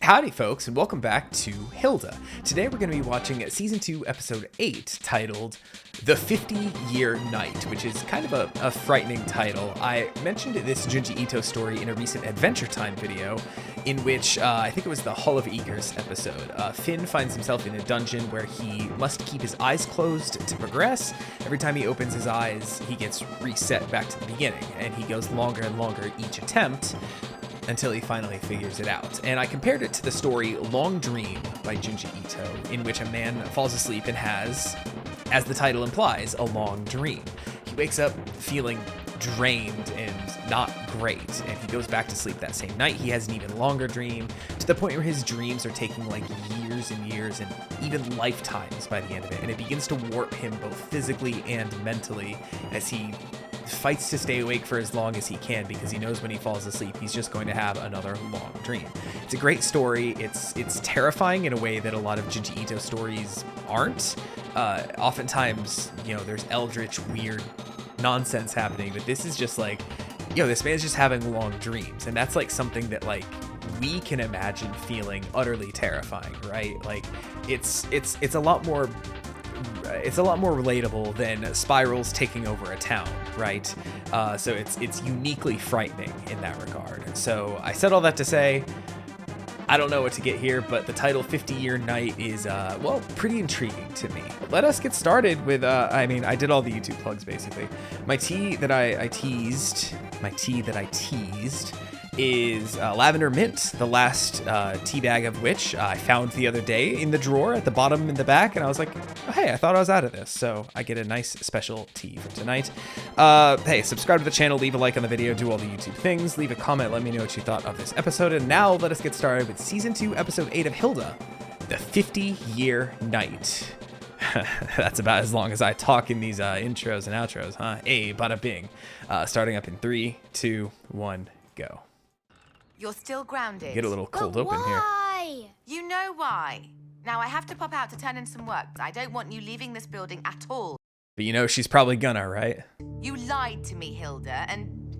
Howdy folks, and welcome back to Hilda. Today we're going to be watching Season 2, Episode 8, titled The 50-Year Night, which is kind of a frightening title. I mentioned this Junji Ito story in a recent Adventure Time video, in which, I think it was the Hall of Eagers episode. Finn finds himself in a dungeon where he must keep his eyes closed to progress. Every time he opens his eyes, he gets reset back to the beginning, and he goes longer and longer each attempt, until he finally figures it out. And I compared it to the story Long Dream by Junji Ito, in which a man falls asleep and has, as the title implies, a long dream. He wakes up feeling drained and not great, and he goes back to sleep that same night. He has an even longer dream, to the point where his dreams are taking like years and years and even lifetimes by the end of it, and it begins to warp him both physically and mentally as he fights to stay awake for as long as he can, because he knows when he falls asleep he's just going to have another long dream. It's a great story. It's terrifying in a way that a lot of Junji Ito stories aren't. Oftentimes, you know, there's eldritch, weird nonsense happening, but this is just like, this man's just having long dreams, and that's like something that like we can imagine feeling utterly terrifying, right? Like it's a lot more relatable than spirals taking over a town, right? So it's uniquely frightening in that regard. So I said all that to say, I don't know what to get here, but the title 50-Year Night is, well, pretty intriguing to me. Let us get started with, I did all the YouTube plugs, basically. My tea that I teased is Lavender Mint, the last tea bag of which I found the other day in the drawer at the bottom in the back, and I was like, oh, hey, I thought I was out of this, so I get a nice special tea for tonight. Hey, subscribe to the channel, leave a like on the video, do all the YouTube things, leave a comment, let me know what you thought of this episode, and now let us get started with Season 2, Episode 8 of Hilda, The 50-Year Night. That's about as long as I talk in these intros and outros, huh? Hey, bada bing. Starting up in 3, 2, 1, go. You're still grounded. Get a little cold open here. Why? You know why. Now I have to pop out to turn in some work. I don't want you leaving this building at all. But you know she's probably gonna, right? You lied to me, Hilda, and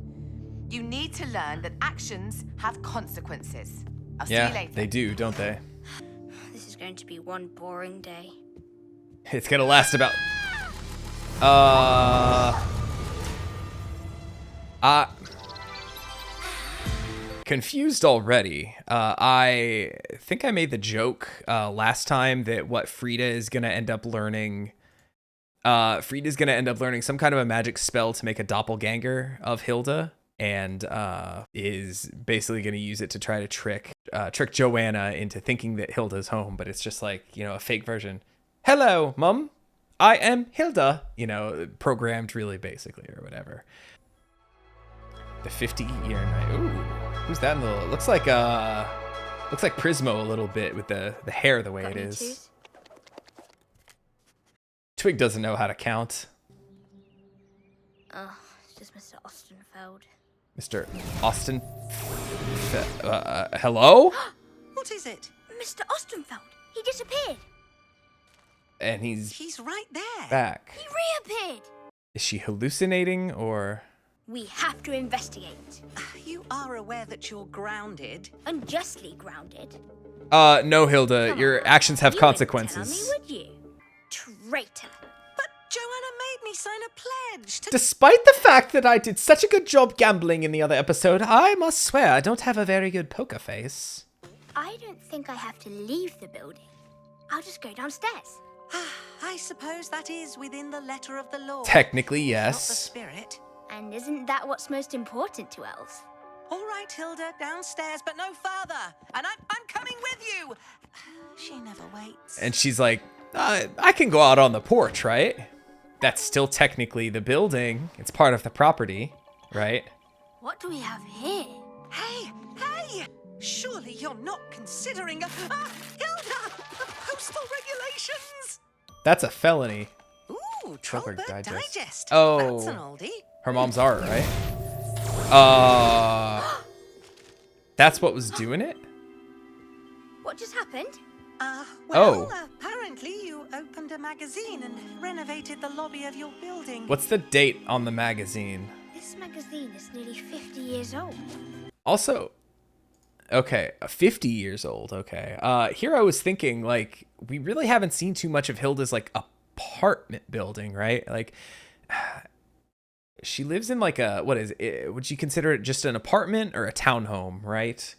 you need to learn that actions have consequences. I'll see you later. They do, don't they? This is going to be one boring day. It's gonna last about... Confused already. I think I made the joke last time that what Frida is gonna end up learning... Frida's gonna end up learning some kind of a magic spell to make a doppelganger of Hilda, and is basically gonna use it to try to trick Joanna into thinking that Hilda's home, but it's just like, a fake version. Hello, Mum. I am Hilda. Programmed really basically or whatever. The 50-Year Night. Ooh, who's that in the... Looks like Prismo a little bit with the hair the way it is. Twos? Twig doesn't know how to count. Oh, it's just Mr. Ostenfeld. Mr. Austin... hello? What is it? Mr. Ostenfeld! He disappeared! And He's right there. back. He reappeared! Is she hallucinating or... We have to investigate. You are aware that you're grounded. Unjustly grounded. No, Hilda, Come your on, actions have you consequences. wouldn't tell me, would you? Traitor. But Joanna made me sign a pledge to... Despite the fact that I did such a good job gambling in the other episode, I must swear I don't have a very good poker face. I don't think I have to leave the building. I'll just go downstairs. I suppose that is within the letter of the law. Technically, Not the yes. spirit. And isn't that what's most important to elves? All right, Hilda, downstairs, but no further. And I'm coming with you. She never waits. And she's like, I can go out on the porch, right? That's still technically the building. It's part of the property, right? What do we have here? Hey! Surely you're not considering Hilda! Postal regulations! That's a felony. Ooh, Trollberg Trollberg Digest. Digest. Oh. That's an oldie. Her mom's art, right? That's what was doing it? What just happened? Apparently you opened a magazine and renovated the lobby of your building. What's the date on the magazine? This magazine is nearly 50 years old. Also, Okay, 50 years old. Okay. Here I was thinking, like, we really haven't seen too much of Hilda's, like, apartment building, right? Like, she lives in, like, what is it? Would you consider it just an apartment or a townhome, right?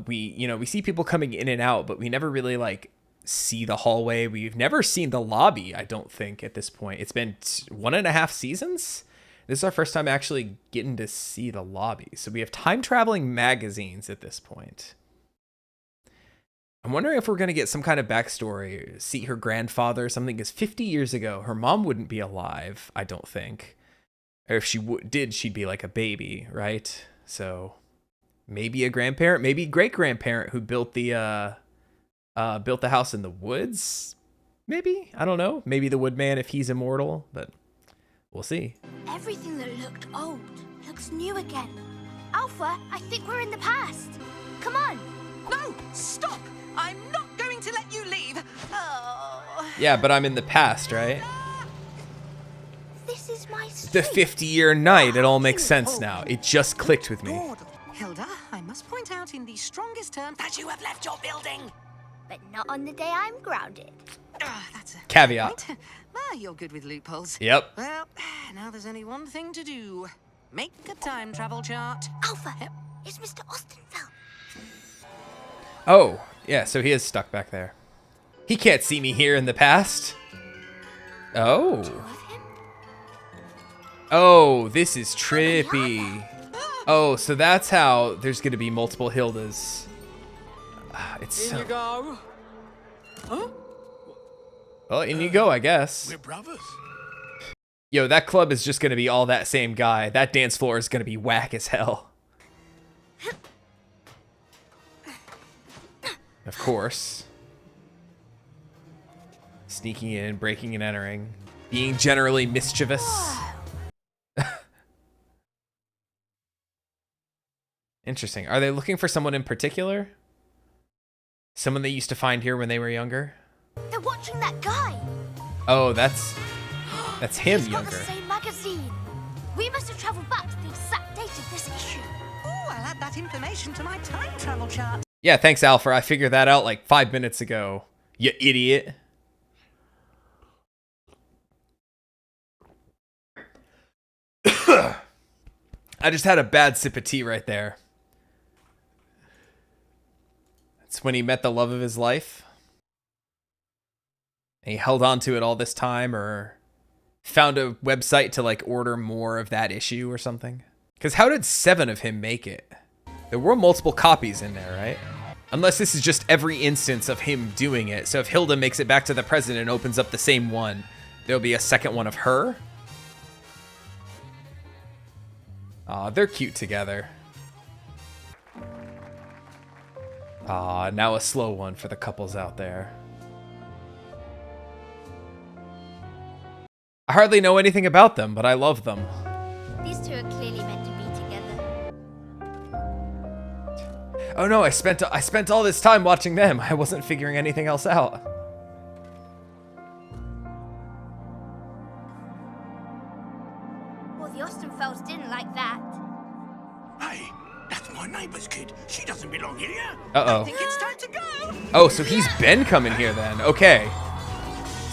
We see people coming in and out, but we never really, like, see the hallway. We've never seen the lobby, I don't think, at this point. It's been 1.5 seasons. This is our first time actually getting to see the lobby. So we have time-traveling magazines at this point. I'm wondering if we're going to get some kind of backstory. See her grandfather or something. Because 50 years ago, her mom wouldn't be alive, I don't think. Or if she did, she'd be like a baby, right? So maybe a grandparent, maybe great-grandparent who built the house in the woods. Maybe? I don't know. Maybe the woodman if he's immortal, but we'll see. Everything that looked old looks new again. Alfur, I think we're in the past. Come on. No, stop! I'm not going to let you leave. Oh. Yeah, but I'm in the past, right? This is my The street. 50-year night. It all makes sense now. It just clicked with me. Lord. Hilda, I must point out in the strongest terms that you have left your building. But not on the day I'm grounded. That's a Caveat. point. You're good with loopholes. Yep. Well, now there's only one thing to do. Make a time travel chart. Alfur, it's Mr. Ostenfeld. Oh, yeah, so he is stuck back there. He can't see me here in the past. Oh. Of him? Oh, this is trippy. Oh, so that's how there's going to be multiple Hildas. It's so... In you go. Huh? Well, in you go, I guess. We're brothers. Yo, that club is just going to be all that same guy. That dance floor is going to be whack as hell. Of course. Sneaking in, breaking and entering. Being generally mischievous. Interesting. Are they looking for someone in particular? Someone they used to find here when they were younger? They're watching that guy. Oh, that's him He's got younger. the same magazine. We must have traveled back to the exact date of this issue. Oh, I'll add that information to my time travel chart. Yeah, thanks, Alfur. I figured that out like 5 minutes ago. You idiot. I just had a bad sip of tea right there. It's when he met the love of his life. And he held on to it all this time, or found a website to like order more of that issue or something. Because how did 7 of him make it? There were multiple copies in there, right? Unless this is just every instance of him doing it. So if Hilda makes it back to the present and opens up the same one, there'll be a second one of her. Aw, they're cute together. Aw, now a slow one for the couples out there. I hardly know anything about them, but I love them. These two are clearly meant to be together. Oh no, I spent all this time watching them. I wasn't figuring anything else out. Well, the Ostenfelds didn't like that. Hey, that's my neighbour's kid. She doesn't belong here. I Uh-oh. think it's time to go. Oh, so he's been coming here then. Okay.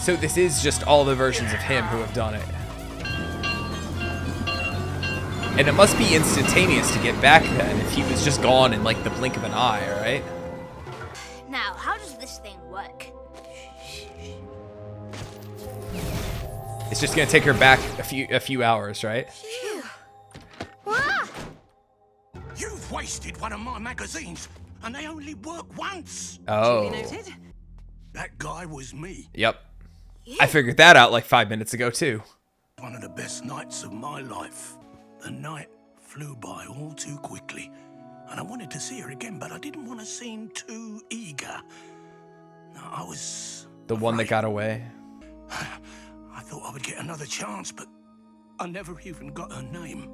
So this is just all the versions of him who have done it. And it must be instantaneous to get back then if he was just gone in like the blink of an eye, right? Now, how does this thing work? It's just gonna take her back a few hours, right? Ah! You've wasted one of my magazines, and they only work once. Oh. Duly noted. That guy was me. Yep. I figured that out like 5 minutes ago too. One of the best nights of my life. The night flew by all too quickly, and I wanted to see her again, but I didn't want to seem too eager. I was The one that afraid. got away. I thought I would get another chance, but I never even got her name.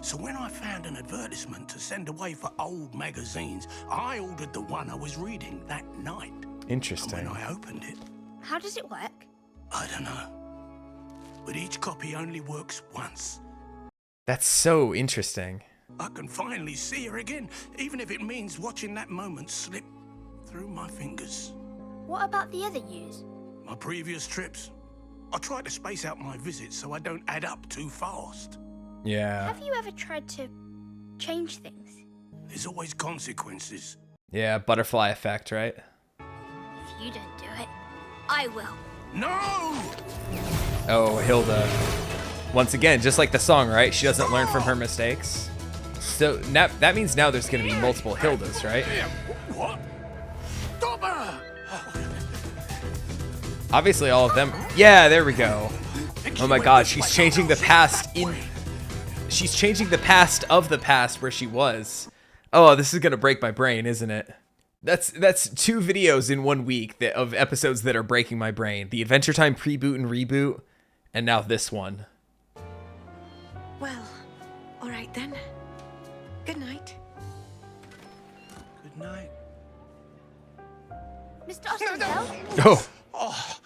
So when I found an advertisement to send away for old magazines, I ordered the one I was reading that night. And Interesting. when I opened it, How does it work? I don't know. But each copy only works once. That's so interesting. I can finally see her again, even if it means watching that moment slip through my fingers. What about the other years? My previous trips. I try to space out my visits so I don't add up too fast. Yeah. Have you ever tried to change things? There's always consequences. Yeah, butterfly effect, right? If you don't do it, I will. No! Oh, Hilda. Once again, just like the song, right? She doesn't learn from her mistakes. So now, that means now there's going to be multiple Hildas, right? What? Stop her! Obviously, all of them. Yeah, there we go. Oh my God, she's changing the past in. She's changing the past of the past where she was. Oh, this is gonna break my brain, isn't it? That's 2 videos in 1 week of episodes that are breaking my brain. The Adventure Time pre-boot and reboot, and now this one. Well, all right then. Good night. Good night. Mr. Ostenfeld? Oh, Oh,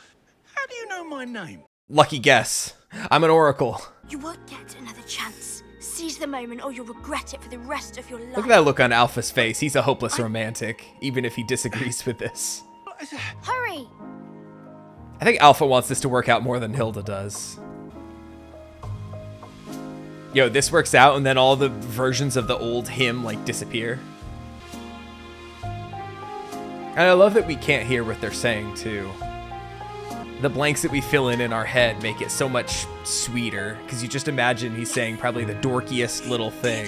how do you know my name? lucky guess. I'm an oracle. You won't get another chance. Seize the moment or you'll regret it for the rest of your life. Look at that look on Alpha's face. He's a hopeless romantic, even if he disagrees with this. Hurry! I think Alpha wants this to work out more than Hilda does. Yo, this works out and then all the versions of the old him like disappear. And I love that we can't hear what they're saying too. The blanks that we fill in our head make it so much sweeter because you just imagine he's saying probably the dorkiest little thing.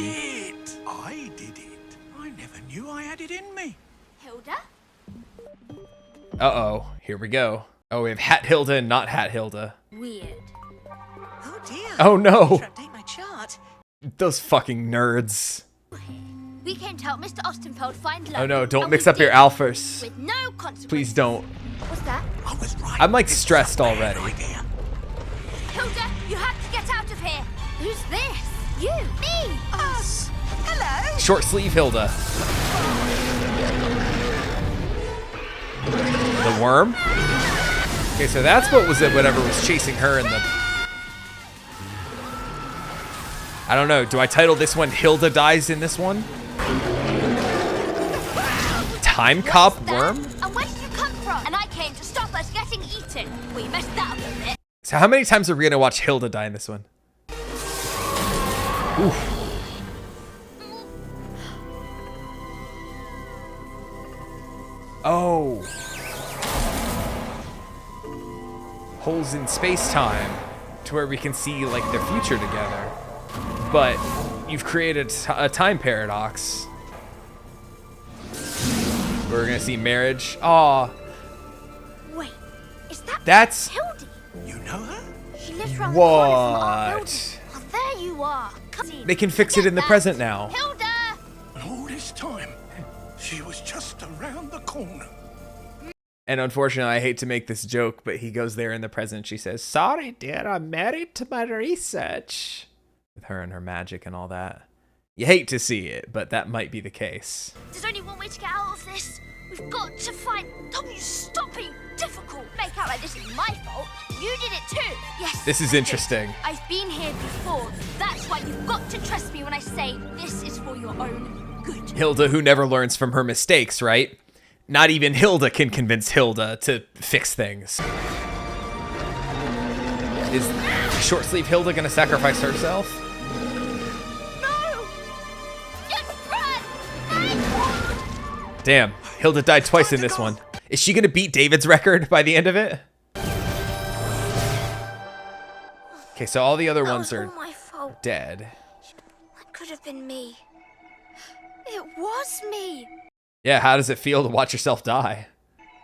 I did it. I never knew I had it in me. Hilda? Uh-oh, here we go. Oh, we have Hat Hilda and not Hat Hilda. Weird. Oh dear. Oh no, Should update my chart. those fucking nerds. We came to help Mr. Ostenfeld find love. Oh no, don't and mix we up your did, Alfers. with no consequences. Please don't. What's that? I was right. I'm like This was a stressed bad already. idea. Hilda, you have to get out of here. Who's this? You. Me. Us. Hello. Short sleeve Hilda. The worm? Okay, so that's what was it, whatever was chasing her in the... I don't know, do I title this one Hilda Dies in this one? Time Cop What's that? Worm? And where did you come from? And I came to stop us getting eaten. We messed that up a bit. So how many times are we gonna watch Hilda die in this one? Oof. Oh. Holes in space-time to where we can see like their future together. But you've created a time paradox. We're gonna see marriage. Aw, Wait, is that that's Hildy? You know her? She lives around the corner from our building. what? Oh, there you are. Come see. They can fix it Forget in the that. present now. Hilda! And all this time, she was just around the corner. And unfortunately, I hate to make this joke, but he goes there in the present. She says, "Sorry, dear, I'm married to my research." With her and her magic and all that. You hate to see it, but that might be the case. There's only one way to get out of this. We've got to find... W, stop being difficult. Make out like this is my fault. You did it too. Yes. This is I did. interesting. I've been here before. That's why you've got to trust me when I say this is for your own good. Hilda, who never learns from her mistakes, right? Not even Hilda can convince Hilda to fix things. Is short sleeve Hilda gonna sacrifice herself? No! Just run! Damn, Hilda died twice in this one. Is she gonna beat David's record by the end of it? Okay, so all the other That ones was are all my fault. dead. That could have been me. It was me. Yeah, how does it feel to watch yourself die?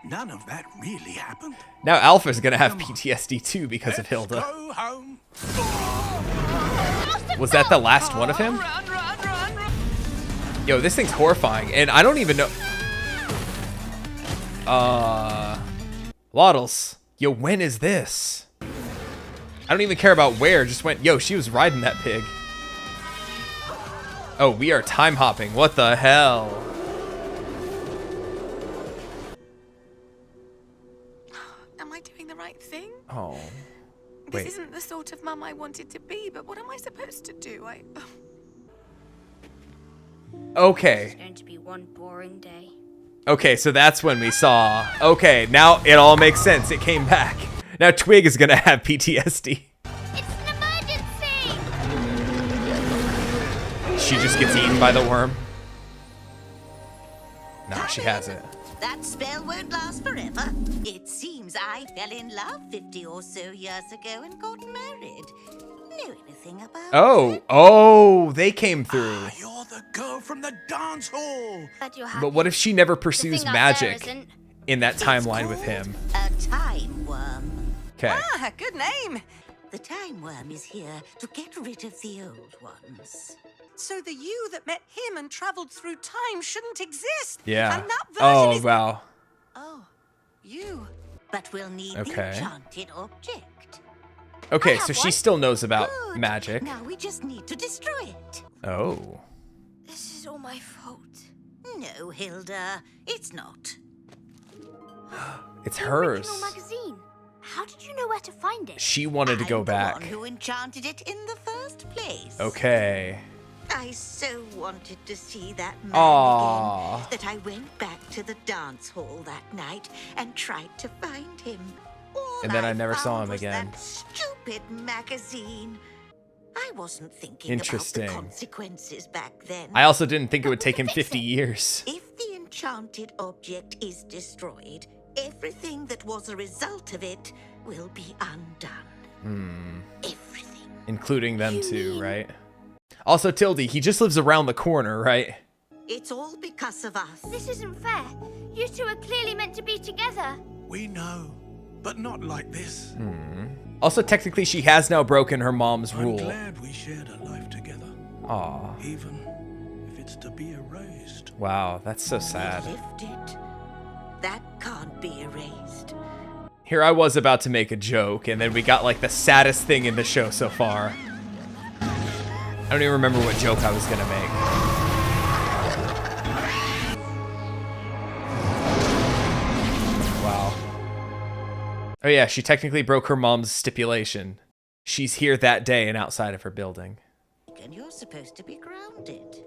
None of that really happened. Now Alpha's gonna have PTSD too because of Hilda. Go home. Was that the last one of him? Run, run, run, run. Yo, this thing's horrifying, and I don't even know. Waddles. Yo, when is this? I don't even care about where, just went, yo, she was riding that pig. Oh, we are time hopping. What the hell? Am I doing the right thing? Oh. This Wait. isn't the sort of mum I wanted to be, but what am I supposed to do? Okay. It's going to be one boring day. Okay, so that's when we saw. Okay, now it all makes sense. It came back. Now Twig is gonna have PTSD. It's an emergency! She just gets eaten by the worm. Nah, she hasn't. That spell won't last forever. It seems I fell in love 50 or so years ago and got married. Know anything about Oh, they came through. You're the girl from the dance hall. Glad you're happy. But what if she never The pursues thing out there magic isn't. in that It's timeline with him? called a time worm. Okay. Ah, good name. The time worm is here to get rid of the old ones. So the you that met him and traveled through time shouldn't exist. Yeah. And that version Oh, is... wow. Oh, you. But we'll need Okay. the enchanted object. Okay, I so have she one. still knows about Good. magic. Now we just need to destroy it. Oh. This is all my fault. No, Hilda, it's not. It's The hers. original magazine. How did you know where to find it? She wanted to go I'm back. the one who enchanted it in the first place. Okay. I so wanted to see that man Aww. again that I went back to the dance hall that night and tried to find him. All And then I never saw found him was again. That stupid magazine. I wasn't thinking Interesting. about the consequences back then. I also didn't think it would take him Fix 50 it. years. If the enchanted object is destroyed, everything that was a result of it will be undone. Everything. Including them You too, mean- right? Also, Tildy, he just lives around the corner, right? It's all because of us. This isn't fair. You two are clearly meant to be together. We know, but not like this. Also, technically, she has now broken her mom's I'm rule. glad we shared a life together, Aw. even if it's to be erased. Wow, that's so sad. Lift it. That can't be erased. Here I was about to make a joke, and then we got like the saddest thing in the show so far. I don't even remember what joke I was gonna make. Wow. Oh yeah, she technically broke her mom's stipulation. She's here that day and outside of her building. And you're supposed to be grounded.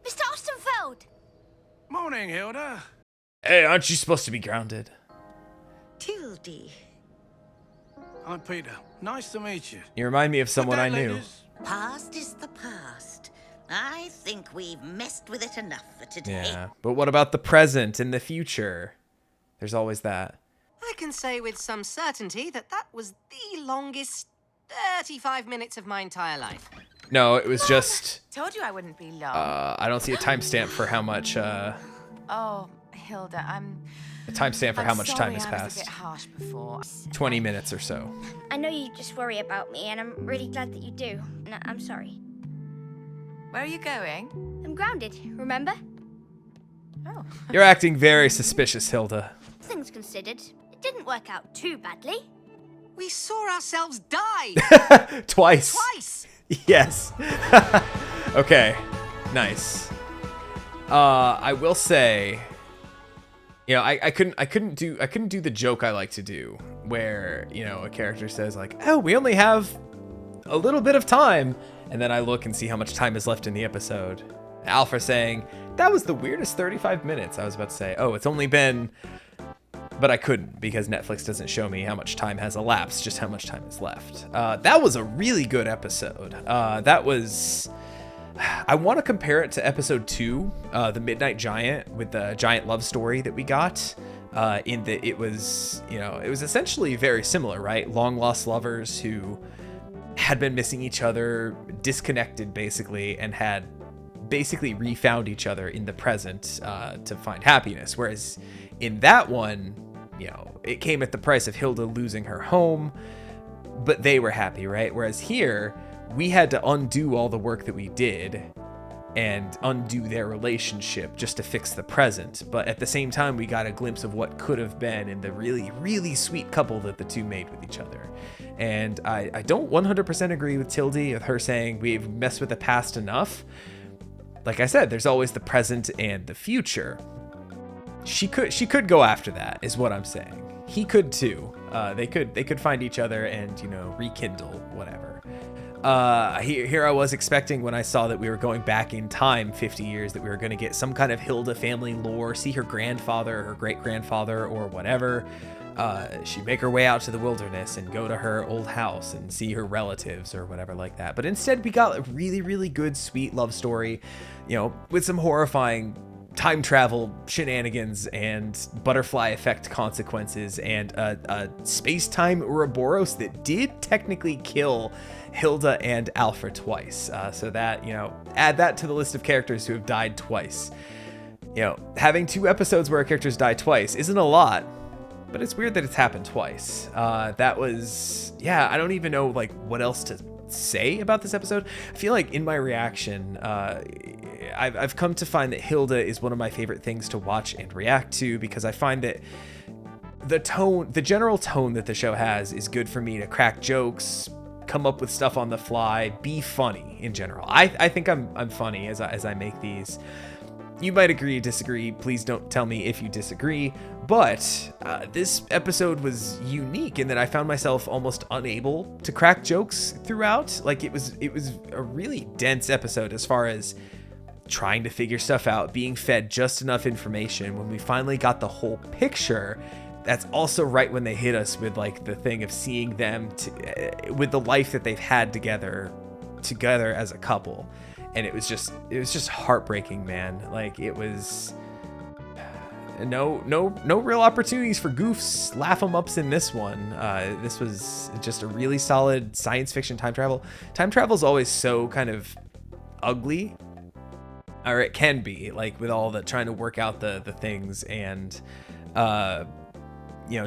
Mr. Ostenfeld! Morning, Hilda. Hey, aren't you supposed to be grounded? Tildy. I'm Peter. Nice to meet you. You remind me of someone Good I day, knew. ladies. Past is the past. I think we've messed with it enough for today. Yeah, but what about the present and the future? There's always that. I can say with some certainty that that was the longest 35 minutes of my entire life. No, it was just, Told you I wouldn't be long. I don't see a timestamp for how much, Oh, Hilda, I'm time has sorry I was a passed. bit harsh before. 20 minutes or so. I know you just worry about me, and I'm really glad that you do. And I'm sorry. Where are you going? I'm grounded, remember? Oh. You're acting very suspicious, Hilda. Things considered, it didn't work out too badly. We saw ourselves die Twice. twice. Yes. Okay. Nice. I will say, you know, I couldn't do the joke I like to do, where, you know, a character says like, "Oh, we only have a little bit of time," and then I look and see how much time is left in the episode. Alfur saying, "That was the weirdest 35 minutes." I was about to say, "Oh, it's only been," but I couldn't because Netflix doesn't show me how much time has elapsed, just how much time is left. That was a really good episode. That was. I want to compare it to episode 2, The Midnight Giant, with the giant love story that we got. In that it was, you know, it was essentially very similar, right? Long lost lovers who had been missing each other, disconnected basically, and had basically refound each other in the present to find happiness. Whereas in that one, you know, it came at the price of Hilda losing her home, but they were happy, right? Whereas here, we had to undo all the work that we did and undo their relationship just to fix the present. But at the same time, we got a glimpse of what could have been in the really, really sweet couple that the two made with each other. And I don't 100% agree with Tildy, with her saying we've messed with the past enough. Like I said, there's always the present and the future. She could go after that, is what I'm saying. He could too. They could find each other and, you know, rekindle whatever. Here I was expecting, when I saw that we were going back in time 50 years, that we were going to get some kind of Hilda family lore, see her grandfather, her great-grandfather, or whatever. She'd make her way out to the wilderness and go to her old house and see her relatives or whatever like that. But instead, we got a really, really good, sweet love story, with some horrifying time travel shenanigans and butterfly effect consequences and a space-time Ouroboros that did technically kill Hilda and Alfur twice. So that, add that to the list of characters who have died twice. Having 2 episodes where characters die twice isn't a lot, but it's weird that it's happened twice. That was, I don't even know what else to say about this episode. I feel like in my reaction, I've come to find that Hilda is one of my favorite things to watch and react to, because I find that the general tone that the show has is good for me to crack jokes, come up with stuff on the fly, be funny in general. I think I'm funny as I make these. You might agree, disagree. Please don't tell me if you disagree. But this episode was unique in that I found myself almost unable to crack jokes throughout. It was a really dense episode as far as trying to figure stuff out, being fed just enough information. When we finally got the whole picture, that's also right when they hit us with the thing of seeing them with the life that they've had together as a couple. And it was just heartbreaking, man. It was no real opportunities for goofs, laugh 'em ups in this one. This was just a really solid science fiction time travel. Time travel is always so kind of ugly, or it can be, with all the trying to work out the things and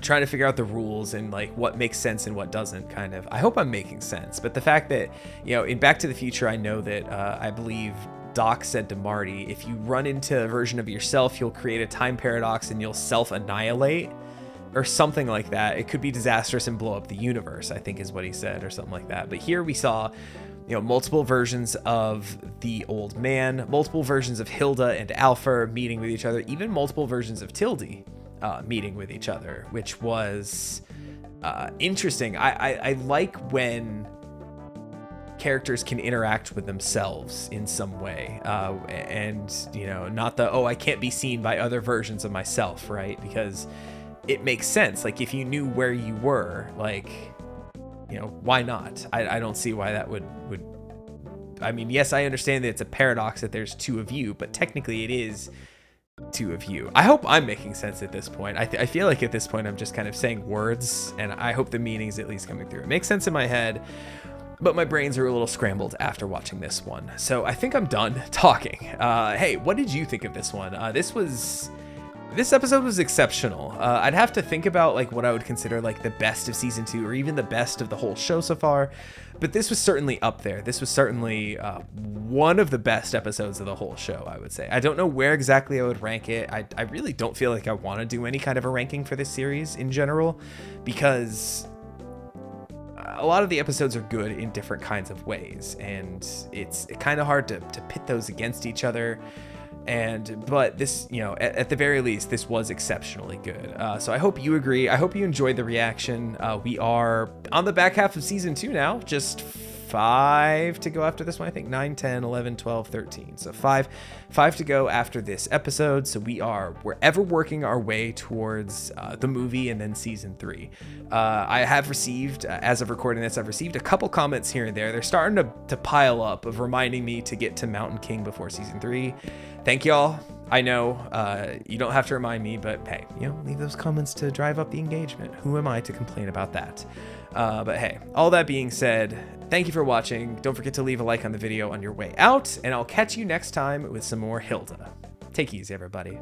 trying to figure out the rules and what makes sense and what doesn't, kind of. I hope I'm making sense. But the fact that, in Back to the Future, I know that I believe Doc said to Marty, if you run into a version of yourself, you'll create a time paradox and you'll self-annihilate or something like that. It could be disastrous and blow up the universe, I think is what he said, or something like that. But here we saw, multiple versions of the old man, multiple versions of Hilda and Alfur meeting with each other, even multiple versions of Tildy meeting with each other, which was interesting. I like when characters can interact with themselves in some way, and not I can't be seen by other versions of myself, right? Because it makes sense. If you knew where you were, why not? I don't see why that would. I mean, yes, I understand that it's a paradox that there's 2 of you, but technically it is 2 of you. I hope I'm making sense at this point. I feel like at this point I'm just kind of saying words, and I hope the meaning's at least coming through. It makes sense in my head, but my brains are a little scrambled after watching this one. So I think I'm done talking. Hey, what did you think of this one? This episode was exceptional. I'd have to think about what I would consider the best of season 2, or even the best of the whole show so far. But this was certainly up there. This was certainly one of the best episodes of the whole show, I would say. I don't know where exactly I would rank it. I really don't feel like I want to do any kind of a ranking for this series in general, because a lot of the episodes are good in different kinds of ways, and it's kind of hard to pit those against each other. But this, at the very least, this was exceptionally good. So I hope you agree. I hope you enjoyed the reaction. We are on the back half of season 2 now, just 5 to go after this one. I think 9, 10, 11, 12, 13. So 5 to go after this episode. So we're ever working our way towards the movie and then season 3. I have received, as of recording this, I've received a couple comments here and there. They're starting to pile up of reminding me to get to Mountain King before season 3. Thank y'all. I know you don't have to remind me, but hey, leave those comments to drive up the engagement. Who am I to complain about that? But hey, all that being said, thank you for watching. Don't forget to leave a like on the video on your way out, and I'll catch you next time with some more Hilda. Take it easy, everybody.